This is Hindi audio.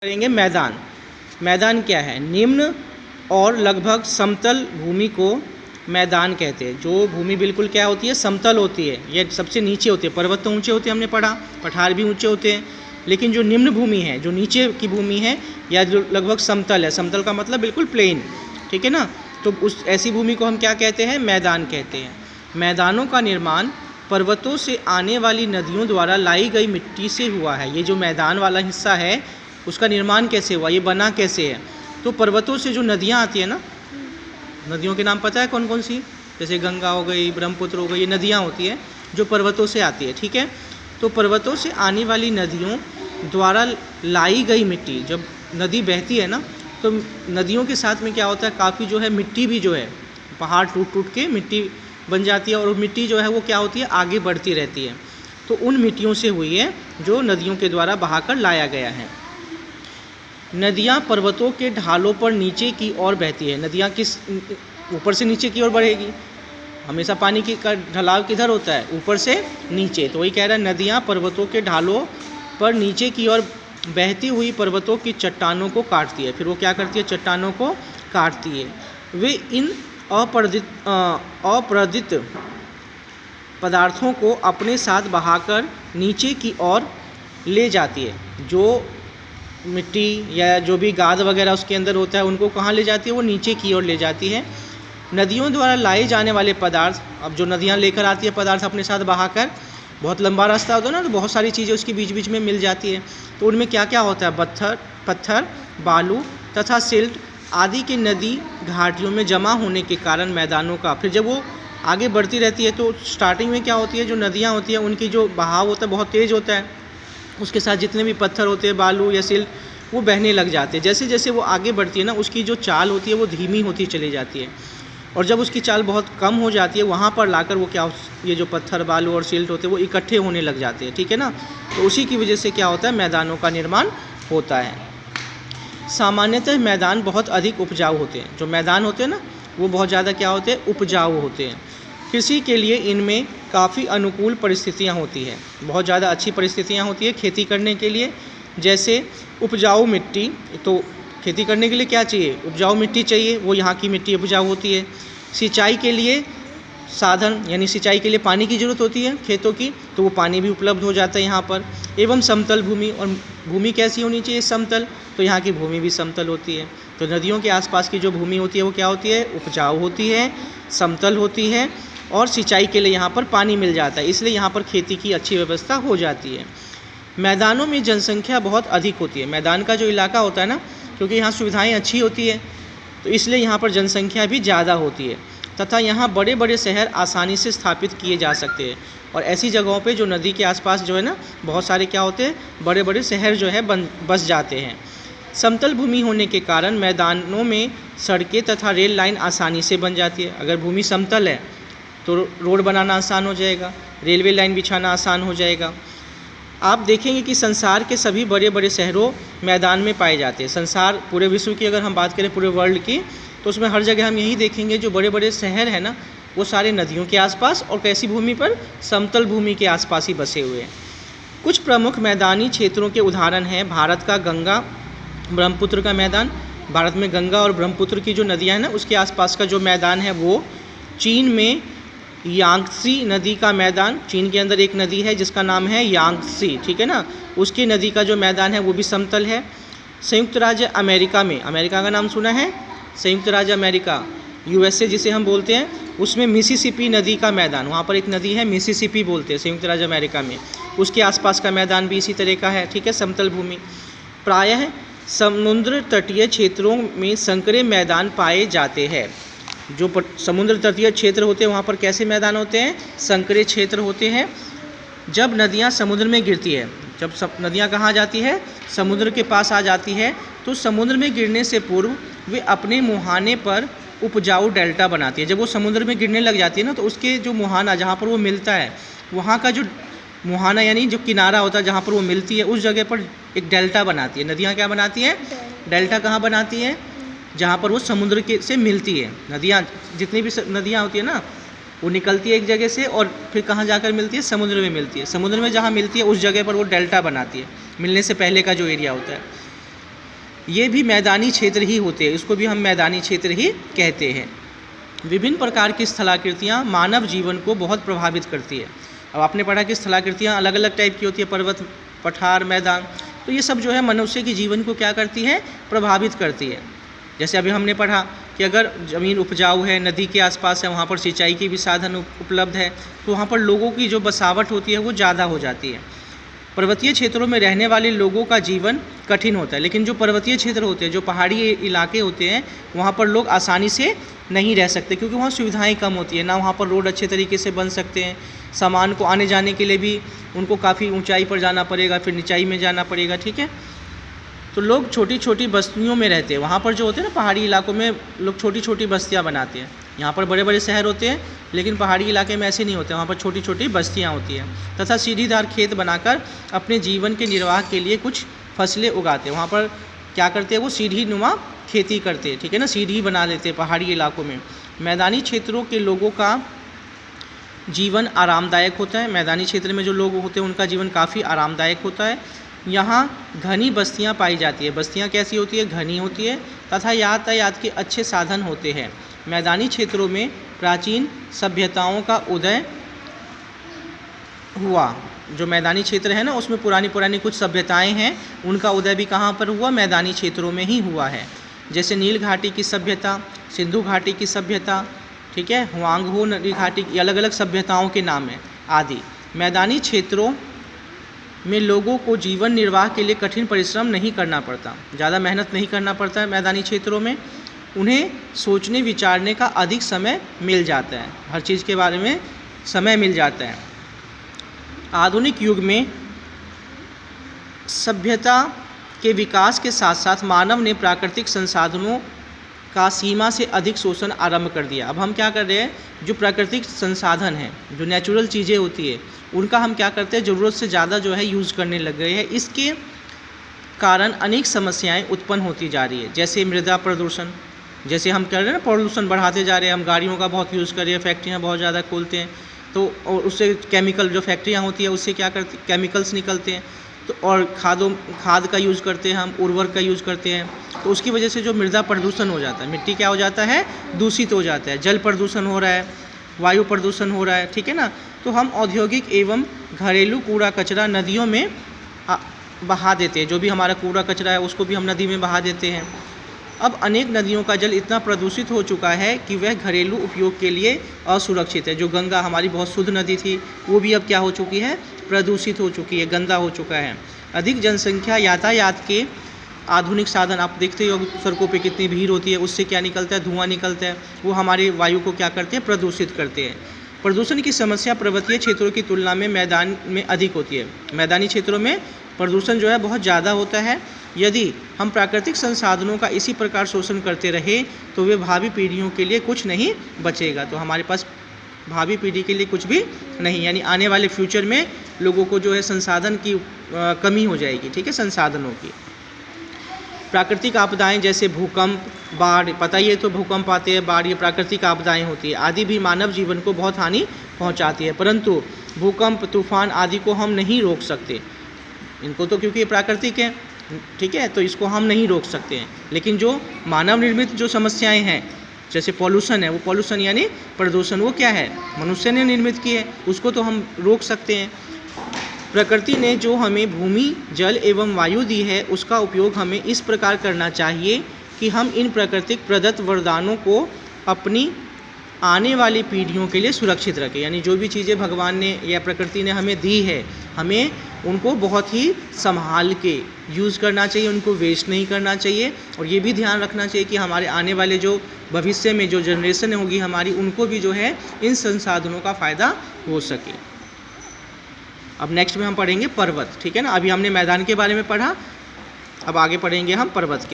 करेंगे मैदान। मैदान क्या है? निम्न और लगभग समतल भूमि को मैदान कहते हैं। जो भूमि बिल्कुल क्या होती है? समतल होती है। ये सबसे नीचे होती है। पर्वत तो ऊंचे होते हैं, हमने पढ़ा, पठार भी ऊंचे होते हैं, लेकिन जो निम्न भूमि है, जो नीचे की भूमि है, या जो लगभग समतल है, समतल का मतलब बिल्कुल प्लेन, ठीक है ना, तो उस ऐसी भूमि को हम क्या कहते हैं? मैदान कहते हैं। मैदानों का निर्माण पर्वतों से आने वाली नदियों द्वारा लाई गई मिट्टी से हुआ है। ये जो मैदान वाला हिस्सा है, उसका निर्माण कैसे हुआ, ये बना कैसे है? तो पर्वतों से जो नदियाँ आती हैं ना, नदियों के नाम पता है कौन कौन सी? जैसे गंगा हो गई, ब्रह्मपुत्र हो गई, ये नदियाँ होती हैं जो पर्वतों से आती है, ठीक है। तो पर्वतों से आने वाली नदियों द्वारा लाई गई मिट्टी, जब नदी बहती है ना, तो नदियों के साथ में क्या होता है? काफ़ी जो है मिट्टी भी जो है, पहाड़ टूट टूट के मिट्टी बन जाती है, और मिट्टी जो है वो क्या होती है? आगे बढ़ती रहती है। तो उन मिट्टियों से हुई है जो नदियों के द्वारा बहाकर लाया गया है। नदियाँ पर्वतों के ढालों पर नीचे की ओर बहती है। नदियाँ किस ऊपर से नीचे की ओर बढ़ेगी? हमेशा पानी की ढलाव किधर होता है? ऊपर से नीचे। तो वही कह रहा है, नदियाँ पर्वतों के ढालों पर नीचे की ओर बहती हुई पर्वतों की चट्टानों को काटती है। फिर वो क्या करती है? चट्टानों को काटती है। वे इन अपरदित पदार्थों को अपने साथ बहाकर नीचे की ओर ले जाती है। जो मिट्टी या जो भी गाद वगैरह उसके अंदर होता है, उनको कहाँ ले जाती है? वो नीचे की ओर ले जाती है। नदियों द्वारा लाए जाने वाले पदार्थ, अब जो नदियाँ लेकर आती है पदार्थ अपने साथ बहाकर, बहुत लंबा रास्ता होता है ना, तो बहुत सारी चीज़ें उसके बीच बीच में मिल जाती है। तो उनमें क्या क्या होता है? पत्थर, बालू तथा सिल्ट आदि के नदी घाटियों में जमा होने के कारण मैदानों का, फिर जब वो आगे बढ़ती रहती है तो स्टार्टिंग में क्या होती है? जो नदियाँ होती हैं उनकी जो बहाव होता है बहुत तेज़ होता है, उसके साथ जितने भी पत्थर होते हैं, बालू या सिल्ट, वो बहने लग जाते हैं। जैसे जैसे वो आगे बढ़ती है ना, उसकी जो चाल होती है वो धीमी होती चली जाती है, और जब उसकी चाल बहुत कम हो जाती है, वहाँ पर लाकर वो क्या, ये जो पत्थर, बालू और सिल्ट होते हैं वो इकट्ठे होने लग जाते हैं, ठीक है ना। तो उसी की वजह से क्या होता है? मैदानों का निर्माण होता है। सामान्यतः मैदान बहुत अधिक उपजाऊ होते हैं। जो मैदान होते हैं ना, वो बहुत ज़्यादा क्या होते हैं? उपजाऊ होते हैं। कृषि के लिए इनमें काफ़ी अनुकूल परिस्थितियाँ होती हैं। बहुत ज़्यादा अच्छी परिस्थितियाँ होती है खेती करने के लिए। जैसे उपजाऊ मिट्टी, तो खेती करने के लिए क्या चाहिए? उपजाऊ मिट्टी चाहिए, वो यहाँ की मिट्टी उपजाऊ होती है। सिंचाई के लिए साधन, यानी सिंचाई के लिए पानी की ज़रूरत होती है खेतों की, तो वो पानी भी उपलब्ध हो जाता है यहाँ पर। एवं समतल भूमि, और भूमि कैसी होनी चाहिए? समतल। तो यहाँ की भूमि भी समतल होती है। तो नदियों के आसपास की जो भूमि होती है वो क्या होती है? उपजाऊ होती है, समतल होती है, और सिंचाई के लिए यहाँ पर पानी मिल जाता है, इसलिए यहाँ पर खेती की अच्छी व्यवस्था हो जाती है। मैदानों में जनसंख्या बहुत अधिक होती है। मैदान का जो इलाका होता है ना, क्योंकि यहाँ सुविधाएं अच्छी होती है, तो इसलिए यहाँ पर जनसंख्या भी ज़्यादा होती है, तथा यहाँ बड़े बड़े शहर आसानी से स्थापित किए जा सकते हैं। और ऐसी जगहों पे जो नदी के आसपास जो है ना, बहुत सारे क्या होते हैं? बड़े बड़े शहर जो है बस जाते हैं। समतल भूमि होने के कारण मैदानों में सड़कें तथा रेल लाइन आसानी से बन जाती है। अगर भूमि समतल है तो रोड बनाना आसान हो जाएगा, रेलवे लाइन बिछाना आसान हो जाएगा। आप देखेंगे कि संसार के सभी बड़े बड़े शहरों मैदान में पाए जाते हैं। संसार, पूरे विश्व की अगर हम बात करें, पूरे वर्ल्ड की, तो उसमें हर जगह हम यही देखेंगे, जो बड़े बड़े शहर हैं ना, वो सारे नदियों के आसपास, और कैसी भूमि पर? समतल भूमि के आसपास ही बसे हुए हैं। कुछ प्रमुख मैदानी क्षेत्रों के उदाहरण हैं भारत का गंगा ब्रह्मपुत्र का मैदान। भारत में गंगा और ब्रह्मपुत्र की जो नदियाँ हैं ना, उसके आसपास का जो मैदान है वो। चीन में यांगत्सी नदी का मैदान, चीन के अंदर एक नदी है जिसका नाम है यांगत्सी, ठीक है ना, उसकी नदी का जो मैदान है वो भी समतल है। संयुक्त राज्य अमेरिका में, अमेरिका का नाम सुना है? संयुक्त राज्य अमेरिका, USA जिसे हम बोलते हैं, उसमें मिसिसिपी नदी का मैदान, वहाँ पर एक नदी है मिसिसिपी बोलते हैं संयुक्त राज्य अमेरिका में, उसके आसपास का मैदान भी इसी तरह का है, ठीक है, समतल भूमि। प्रायः समुद्र तटीय क्षेत्रों में संकरे मैदान पाए जाते हैं। जो समुद्र तटीय क्षेत्र होते हैं वहाँ पर कैसे मैदान होते हैं? संकरे क्षेत्र होते हैं। जब नदियाँ समुद्र में गिरती है, जब नदियाँ कहाँ जाती है? समुद्र के पास आ जाती है, तो समुद्र में गिरने से पूर्व वे अपने मुहाने पर उपजाऊ डेल्टा बनाती है। जब वो समुद्र में गिरने लग जाती है ना, तो उसके जो मुहाना, जहाँ पर वो मिलता है, वहाँ का जो मुहाना यानी जो किनारा होता है जहाँ पर वो मिलती है, उस जगह पर एक डेल्टा बनाती है। नदियाँ क्या बनाती हैं? डेल्टा कहाँ बनाती है? जहाँ पर वो समुद्र के से मिलती है। नदियाँ, जितनी भी नदियाँ होती है ना, वो निकलती है एक जगह से और फिर कहाँ जाकर मिलती है? समुद्र में मिलती है। समुद्र में जहाँ मिलती है उस जगह पर वो डेल्टा बनाती है, मिलने से पहले का जो एरिया होता है। ये भी मैदानी क्षेत्र ही होते हैं, इसको भी हम मैदानी क्षेत्र ही कहते हैं। विभिन्न प्रकार की स्थलाकृतियाँ मानव जीवन को बहुत प्रभावित करती है। अब आपने पढ़ा कि स्थलाकृतियाँ अलग अलग टाइप की होती है, पर्वत, पठार, मैदान, तो ये सब जो है मनुष्य के जीवन को क्या करती है, प्रभावित करती है। जैसे अभी हमने पढ़ा कि अगर ज़मीन उपजाऊ है, नदी के आसपास है, वहाँ पर सिंचाई के भी साधन उपलब्ध है, तो वहाँ पर लोगों की जो बसावट होती है वो ज़्यादा हो जाती है। पर्वतीय क्षेत्रों में रहने वाले लोगों का जीवन कठिन होता है, लेकिन जो पर्वतीय क्षेत्र होते हैं, जो पहाड़ी इलाके होते हैं, वहाँ पर लोग आसानी से नहीं रह सकते, क्योंकि वहाँ सुविधाएं कम होती है ना, वहाँ पर रोड अच्छे तरीके से बन सकते हैं, सामान को आने जाने के लिए भी उनको काफ़ी ऊंचाई पर जाना पड़ेगा, फिर निचाई में जाना पड़ेगा, ठीक है। तो लोग छोटी छोटी बस्तियों में रहते हैं, वहाँ पर जो होते हैं ना पहाड़ी इलाकों में लोग छोटी छोटी बस्तियाँ बनाते हैं। यहाँ पर बड़े बड़े शहर होते हैं, लेकिन पहाड़ी इलाके में ऐसे नहीं होते, वहाँ पर छोटी छोटी बस्तियाँ होती हैं, तथा सीढ़ीदार खेत बनाकर अपने जीवन के निर्वाह के लिए कुछ फसलें उगाते हैं। वहाँ पर क्या करते हैं, वो सीढ़ी नुमा खेती करते हैं, ठीक है ना, सीढ़ी बना लेते हैं पहाड़ी इलाकों में। मैदानी क्षेत्रों के लोगों का जीवन आरामदायक होता है, मैदानी क्षेत्र में जो लोग होते हैं उनका जीवन काफ़ी आरामदायक होता है। यहाँ घनी बस्तियाँ पाई जाती है, बस्तियाँ कैसी होती है, घनी होती है, तथा यातायात के अच्छे साधन होते हैं। मैदानी क्षेत्रों में प्राचीन सभ्यताओं का उदय हुआ। जो मैदानी क्षेत्र है ना, उसमें पुरानी कुछ सभ्यताएं हैं, उनका उदय भी कहाँ पर हुआ, मैदानी क्षेत्रों में ही हुआ है। जैसे नील घाटी की सभ्यता, सिंधु घाटी की सभ्यता, ठीक है, हुआंगहो नदी घाटी, ये अलग अलग सभ्यताओं के नाम हैं आदि। मैदानी क्षेत्रों में लोगों को जीवन निर्वाह के लिए कठिन परिश्रम नहीं करना पड़ता, ज़्यादा मेहनत नहीं करना पड़ता है। मैदानी क्षेत्रों में उन्हें सोचने विचारने का अधिक समय मिल जाता है, हर चीज़ के बारे में समय मिल जाता है। आधुनिक युग में सभ्यता के विकास के साथ साथ मानव ने प्राकृतिक संसाधनों का सीमा से अधिक शोषण आरंभ कर दिया। अब हम क्या कर रहे हैं, जो प्राकृतिक संसाधन हैं, जो नेचुरल चीज़ें होती है, उनका हम क्या करते हैं, ज़रूरत से ज़्यादा जो है यूज़ करने लग गए हैं। इसके कारण अनेक समस्याएं उत्पन्न होती जा रही है, जैसे मृदा प्रदूषण, जैसे हम कर रहे हैं ना, पॉल्यूशन बढ़ाते जा रहे हैं, हम गाड़ियों का बहुत यूज़ कर रहे हैं, फैक्ट्रियाँ बहुत ज़्यादा खोलते हैं, तो और उससे केमिकल, जो फैक्ट्रियाँ होती है उससे क्या करते, केमिकल्स निकलते हैं, तो और खाद का यूज़ करते हैं हम, उर्वरक का यूज़ करते हैं, तो उसकी वजह से जो मृदा प्रदूषण हो जाता है, मिट्टी क्या हो जाता है, दूषित हो जाता है, जल प्रदूषण हो रहा है, वायु प्रदूषण हो रहा है, ठीक है ना। तो हम औद्योगिक एवं घरेलू कूड़ा कचरा नदियों में बहा देते हैं, जो भी हमारा कूड़ा कचरा है उसको भी हम नदी में बहा देते हैं। अब अनेक नदियों का जल इतना प्रदूषित हो चुका है कि वह घरेलू उपयोग के लिए असुरक्षित है। जो गंगा हमारी बहुत शुद्ध नदी थी, वो भी अब क्या हो चुकी है, प्रदूषित हो चुकी है, गंदा हो चुका है। अधिक जनसंख्या, यातायात के आधुनिक साधन, आप देखते हो सड़कों पे कितनी भीड़ होती है, उससे क्या निकलता है, धुआं निकलता है, वो हमारे वायु को क्या करते हैं, प्रदूषित करते हैं। प्रदूषण की समस्या पर्वतीय क्षेत्रों की तुलना में मैदान में अधिक होती है। मैदानी क्षेत्रों में प्रदूषण जो है बहुत ज़्यादा होता है। यदि हम प्राकृतिक संसाधनों का इसी प्रकार शोषण करते रहे तो वे भावी पीढ़ियों के लिए कुछ नहीं बचेगा, तो हमारे पास भावी पीढ़ी के लिए कुछ भी नहीं, यानी आने वाले फ्यूचर में लोगों को जो है संसाधन की कमी हो जाएगी, ठीक है, संसाधनों की। प्राकृतिक आपदाएं जैसे भूकंप, बाढ़, पता ही है तो भूकंप आते हैं, बाढ़, ये प्राकृतिक आपदाएं होती है, आदि भी मानव जीवन को बहुत हानि पहुंचाती है। परंतु भूकंप, तूफान आदि को हम नहीं रोक सकते, इनको तो क्योंकि ये प्राकृतिक है, ठीक है, तो इसको हम नहीं रोक सकते हैं। लेकिन जो मानव निर्मित जो समस्याएं हैं, जैसे पॉल्यूशन है, वो पॉल्यूशन यानी प्रदूषण, वो क्या है, मनुष्य ने निर्मित की है, उसको तो हम रोक सकते हैं। प्रकृति ने जो हमें भूमि, जल एवं वायु दी है, उसका उपयोग हमें इस प्रकार करना चाहिए कि हम इन प्राकृतिक प्रदत्त वरदानों को अपनी आने वाली पीढ़ियों के लिए सुरक्षित रखें। यानी जो भी चीज़ें भगवान ने या प्रकृति ने हमें दी है, हमें उनको बहुत ही संभाल के यूज़ करना चाहिए, उनको वेस्ट नहीं करना चाहिए, और ये भी ध्यान रखना चाहिए कि हमारे आने वाले जो भविष्य में जो जनरेशन होगी हमारी, उनको भी जो है इन संसाधनों का फ़ायदा हो सके। अब नेक्स्ट में हम पढ़ेंगे पर्वत, ठीक है ना। अभी हमने मैदान के बारे में पढ़ा, अब आगे पढ़ेंगे हम पर्वत के।